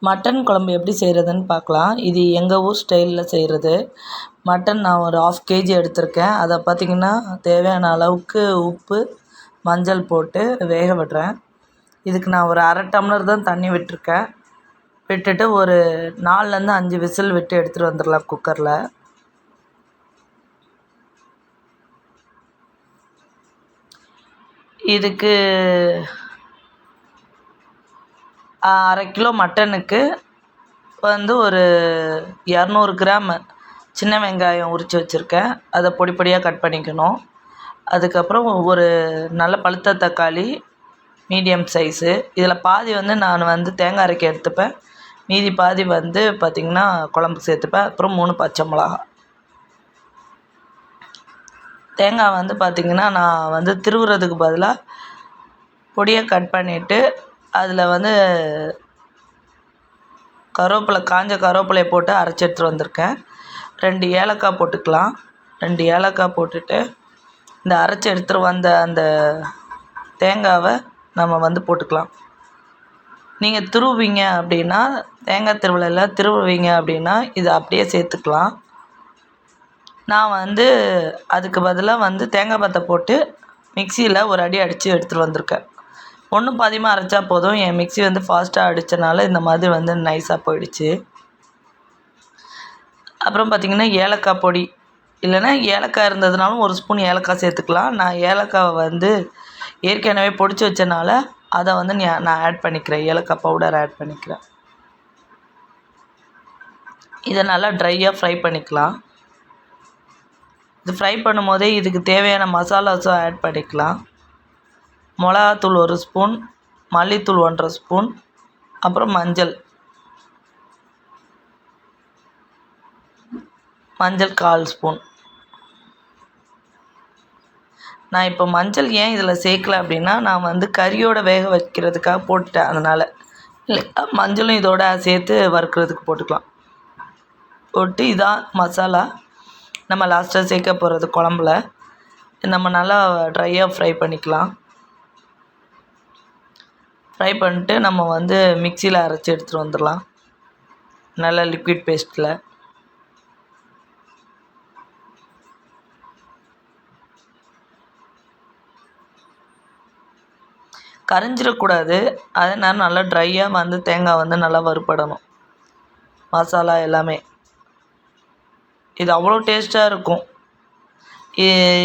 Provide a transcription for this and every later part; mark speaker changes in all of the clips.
Speaker 1: Mutton குழம்பு எப்படி செய்கிறதுன்னு பார்க்கலாம். இது எங்கள் ஊர் ஸ்டைலில் செய்கிறது. மட்டன் நான் ஒரு 1/2 கேஜி எடுத்திருக்கேன். அதை பார்த்திங்கன்னா தேவையான அளவுக்கு உப்பு, மஞ்சள் போட்டு வேக விடுறேன். இதுக்கு நான் ஒரு 1/2 டம்ளர் தான் தண்ணி விட்டிருக்கேன். விட்டுட்டு ஒரு 4லேருந்து 5 விசில் விட்டு எடுத்துகிட்டு வந்துடலாம் குக்கரில். இதுக்கு 1/2 கிலோ மட்டனுக்கு வந்து ஒரு 200 கிராம் சின்ன வெங்காயம் உரித்து வச்சுருக்கேன். அதை பொடி பொடியாக கட் பண்ணிக்கணும். அதுக்கப்புறம் ஒரு நல்ல பழுத்த தக்காளி மீடியம் சைஸு. இதில் பாதி வந்து நான் வந்து தேங்காய் அரைக்க எடுத்துப்பேன். மீதி பாதி வந்து பார்த்திங்கன்னா குழம்புக்கு சேர்த்துப்பேன். அப்புறம் 3 பச்சை மிளகா. தேங்காய் வந்து பார்த்திங்கன்னா நான் வந்து திருவுறதுக்கு பதிலாக பொடியாக கட் பண்ணிவிட்டு அதில் வந்து காஞ்ச கருவேப்பிலையை போட்டு அரைச்சி எடுத்துகிட்டு வந்திருக்கேன். 2 ஏலக்காய் போட்டுக்கலாம். 2 ஏலக்காய் போட்டுட்டு இந்த அரைச்சி எடுத்துகிட்டு வந்த அந்த தேங்காவை நம்ம வந்து போட்டுக்கலாம். நீங்கள் திருவுவீங்க அப்படின்னா, தேங்காய் திருவுவீங்க அப்படின்னா இதை அப்படியே சேர்த்துக்கலாம். நான் வந்து அதுக்கு பதிலாக வந்து தேங்காய் பத்தை போட்டு மிக்சியில் ஒரு அடி அடித்து எடுத்துகிட்டு வந்திருக்கேன். ஒன்றும் பாதியமாக அரைச்சா போதும். என் மிக்ஸி வந்து ஃபாஸ்ட்டாக அடித்தனால இந்த மாதிரி வந்து நைஸாக போயிடுச்சு. அப்புறம் பார்த்திங்கன்னா ஏலக்காய் பொடி, இல்லைன்னா ஏலக்காய் இருந்ததுனாலும் ஒரு ஸ்பூன் ஏலக்காய் சேர்த்துக்கலாம். நான் ஏலக்காவை வந்து ஏற்கனவே பொடிச்சு வச்சனால அதை வந்து நான் ஆட் பண்ணிக்கிறேன். ஏலக்காய் பவுடர் ஆட் பண்ணிக்கிறேன். இதை நல்லா ட்ரையாக ஃப்ரை பண்ணிக்கலாம். இது ஃப்ரை பண்ணும் போதே இதுக்கு தேவையான மசாலாஸும் ஆட் பண்ணிக்கலாம். மிளகாத்தூள் 1 ஸ்பூன், மல்லித்தூள் 1/2 ஸ்பூன், அப்புறம் மஞ்சள் 1/4 ஸ்பூன். நான் இப்போ மஞ்சள் ஏன் இதில் சேர்க்கல அப்படின்னா, நான் வந்து கறியோட வேக வைக்கிறதுக்காக போட்டுட்டேன். அதனால் இல்லை, மஞ்சளும் இதோட சேர்த்து வறுக்கிறதுக்கு போட்டுக்கலாம். போட்டு இதான் மசாலா நம்ம லாஸ்ட்டாக சேர்க்க போகிறது குழம்புல. நம்ம நல்லா ட்ரையாக ஃப்ரை பண்ணிக்கலாம். ஃப்ரை பண்ணிட்டு நம்ம வந்து மிக்சியில் அரைச்சி எடுத்துகிட்டு வந்துடலாம். நல்லா லிக்விட் பேஸ்ட்டில். கரைஞ்சிடக்கூடாது. அதனால் நல்லா ட்ரையாக வந்து தேங்காய் வந்து நல்லா வறுபடணும். மசாலா எல்லாமே இது அவ்வளோ டேஸ்ட்டாக இருக்கும்.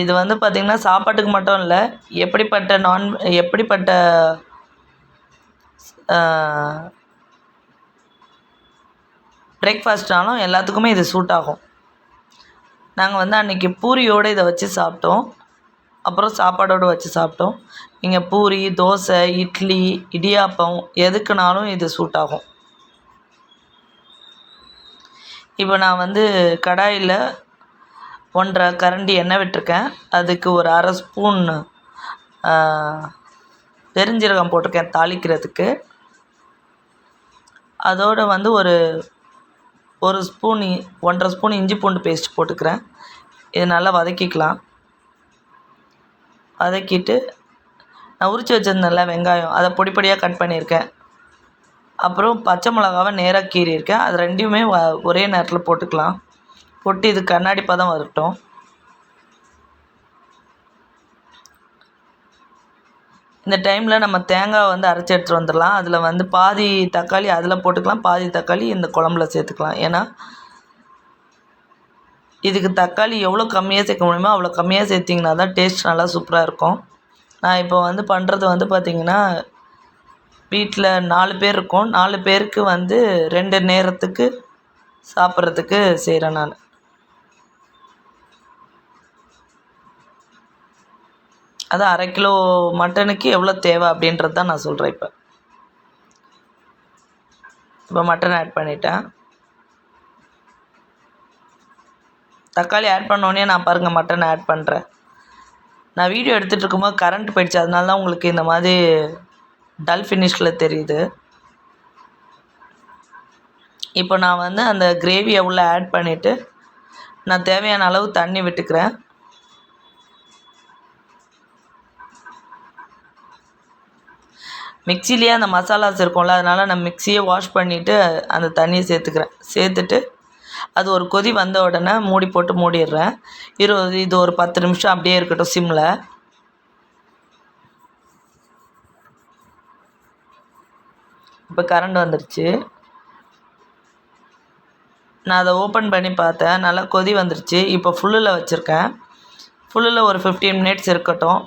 Speaker 1: இது வந்து பார்த்திங்கன்னா சாப்பாட்டுக்கு மட்டும் இல்லை, எப்படிப்பட்ட பிரேக்ஃபாஸ்ட்னாலும் எல்லாத்துக்குமே இது சூட் ஆகும். நாங்கள் வந்து அன்றைக்கி பூரியோடு இதை வச்சு சாப்பிட்டோம். அப்புறம் சாப்பாடோடு வச்சு சாப்பிட்டோம். நீங்கள் பூரி, தோசை, இட்லி, இடியாப்பம் எதுக்குனாலும் இது சூட் ஆகும். இப்போ நான் வந்து கடாயில் 1/2 கரண்டி எண்ணெய் விட்டுருக்கேன். அதுக்கு ஒரு 1/2 ஸ்பூன் பெருஞ்சீரகம் போட்டிருக்கேன் தாளிக்கிறதுக்கு. அதோடு வந்து ஒரு ஸ்பூன் 1/2 ஸ்பூன் இஞ்சி பூண்டு பேஸ்ட் போட்டுக்கிறேன். இது நல்லா வதக்கிக்கலாம். வதக்கிட்டு நான் உரித்து வச்சுருந்தேன்ல வெங்காயம், அதை பொடி பொடியாக கட் பண்ணியிருக்கேன். அப்புறம் பச்சை மிளகாவை நேராக கீறியிருக்கேன். அது 2மே ஒரே நேரத்தில் போட்டுக்கலாம். போட்டு இது கண்ணாடி பதம் வரட்டும். இந்த டைமில் நம்ம தேங்காய் வந்து அரைச்சி எடுத்துகிட்டு வந்துடலாம். அதில் வந்து பாதி தக்காளி அதில் போட்டுக்கலாம், பாதி தக்காளி இந்த குழம்புல சேர்த்துக்கலாம். ஏன்னா இதுக்கு தக்காளி எவ்வளோ கம்மியாக சேர்க்க முடியுமோ அவ்வளோ கம்மியாக சேர்த்திங்கன்னா தான் டேஸ்ட் நல்லா சூப்பராக இருக்கும். நான் இப்போ வந்து பண்ணுறது வந்து பார்த்திங்கன்னா, வீட்டில் 4 பேர் இருக்கோம். 4 பேருக்கு வந்து 2 நேரத்துக்கு சாப்பிட்றதுக்கு செய்கிறேன் நான். அதான் 1/2 கிலோ மட்டனுக்கு எவ்வளோ தேவை அப்படின்றது தான் நான் சொல்கிறேன். இப்போ மட்டன் ஆட் பண்ணிட்டேன். தக்காளி ஆட் பண்ணோடனே நான் பாருங்கள் மட்டன் ஆட் பண்ணுறேன். நான் வீடியோ எடுத்துகிட்டு இருக்கும்போது கரண்ட் போயிடுச்சு. அதனால தான் உங்களுக்கு இந்த மாதிரி டல் ஃபினிஷில் தெரியுது. இப்போ நான் வந்து அந்த கிரேவியை உள்ளே ஆட் பண்ணிவிட்டு நான் தேவையான அளவு தண்ணி விட்டுக்கிறேன். மிக்சிலேயே அந்த மசாலாஸ் இருக்கும்ல, அதனால் நான் மிக்சியை வாஷ் பண்ணிவிட்டு அந்த தண்ணியை சேர்த்துட்டு அது ஒரு கொதி வந்த உடனே மூடி போட்டு மூடிடுறேன். இது ஒரு 10 நிமிஷம் அப்படியே இருக்கட்டும் சிம்மில். இப்போ கரண்ட் வந்துடுச்சு. நான் அதை ஓப்பன் பண்ணி பார்த்தேன். நல்லா கொதி வந்துருச்சு. இப்போ ஃபுல்லில் வச்சுருக்கேன். ஃபுல்லில் ஒரு 15 மினிட்ஸ் இருக்கட்டும்.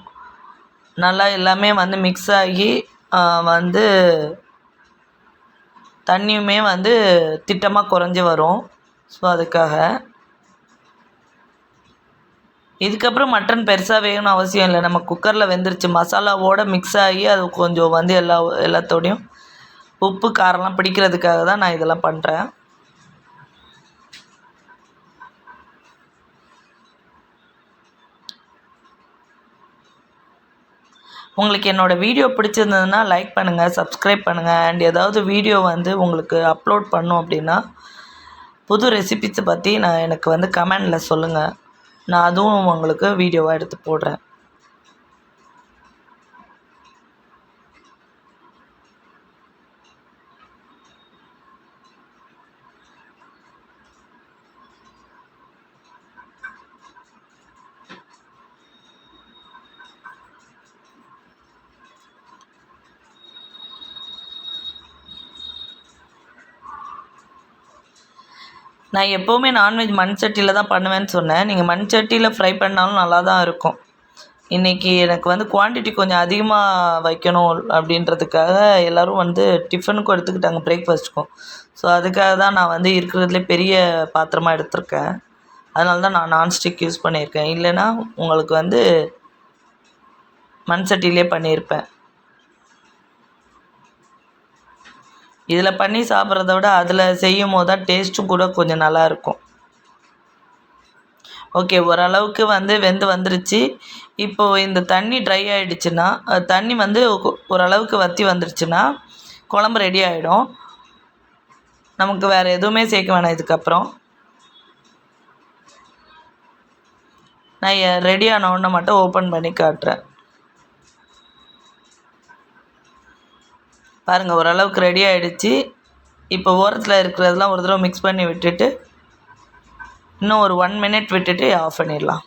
Speaker 1: நல்லா எல்லாமே வந்து மிக்ஸ் ஆகி வந்து தண்ணியுமே வந்து திட்டமாக குறைஞ்சி வரும். ஸோ அதுக்காக இதுக்கப்புறம் மட்டன் பெருசாக வேகணும்னு அவசியம் இல்லை. நம்ம குக்கரில் வெந்துருச்சு. மசாலாவோடு மிக்ஸ் ஆகி அது கொஞ்சம் வந்து எல்லாத்தோடையும் உப்பு காரம்லாம் பிடிக்கிறதுக்காக தான் நான் இதெல்லாம் பண்ணுறேன். உங்களுக்கு என்னோடய வீடியோ பிடிச்சிருந்ததுன்னா லைக் பண்ணுங்கள், சப்ஸ்கிரைப் பண்ணுங்கள். அண்ட் ஏதாவது வீடியோ வந்து உங்களுக்கு அப்லோட் பண்ணோம் அப்படின்னா புது ரெசிபிஸை பற்றி எனக்கு வந்து கமெண்டில் சொல்லுங்கள். நான் அதுவும் உங்களுக்கு வீடியோவாக எடுத்து போடுறேன். நான் எப்போவுமே நான்வெஜ் மண் சட்டியில் தான் பண்ணுவேன்னு சொன்னேன். நீங்கள் மண் சட்டியில் ஃப்ரை பண்ணாலும் நல்லா தான் இருக்கும். இன்றைக்கி எனக்கு வந்து குவான்டிட்டி கொஞ்சம் அதிகமாக வைக்கணும் அப்படின்றதுக்காக எல்லோரும் வந்து டிஃபனுக்கும் எடுத்துக்கிட்டாங்க, பிரேக்ஃபாஸ்ட்டுக்கும். ஸோ அதுக்காக தான் நான் வந்து இருக்கிறதுலே பெரிய பாத்திரமாக எடுத்திருக்கேன். அதனால தான் நான் நான்ஸ்டிக் யூஸ் பண்ணியிருக்கேன். இல்லைன்னா உங்களுக்கு வந்து மண் சட்டியிலே பண்ணியிருப்பேன். இதில் பண்ணி சாப்பிட்றத விட அதில் செய்யும் போது தான் டேஸ்ட்டும் கூட கொஞ்சம் நல்லாயிருக்கும். ஓகே, ஓரளவுக்கு வந்து வெந்து வந்துருச்சு. இப்போது இந்த தண்ணி ட்ரை ஆகிடுச்சுன்னா, தண்ணி வந்து ஓரளவுக்கு வற்றி வந்துருச்சுன்னா குழம்பு ரெடி ஆகிடும். நமக்கு வேறு எதுவுமே சேர்க்க வேணாம் இதுக்கப்புறம். நான் ரெடி ஆன உடனே மட்டும் ஓப்பன் பண்ணி காட்டுறேன். பாருங்கள், ஓரளவுக்கு ரெடி ஆகிடுச்சு. இப்போ ஓரத்தில் இருக்கிறதெல்லாம் ஒரு தடவை மிக்ஸ் பண்ணி விட்டுட்டு இன்னும் ஒரு 1 மினிட் விட்டுட்டு ஆஃப் பண்ணிடலாம்.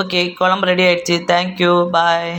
Speaker 1: ஓகே, குழம்பு ரெடி ஆகிடுச்சு. தேங்க்யூ, பாய்.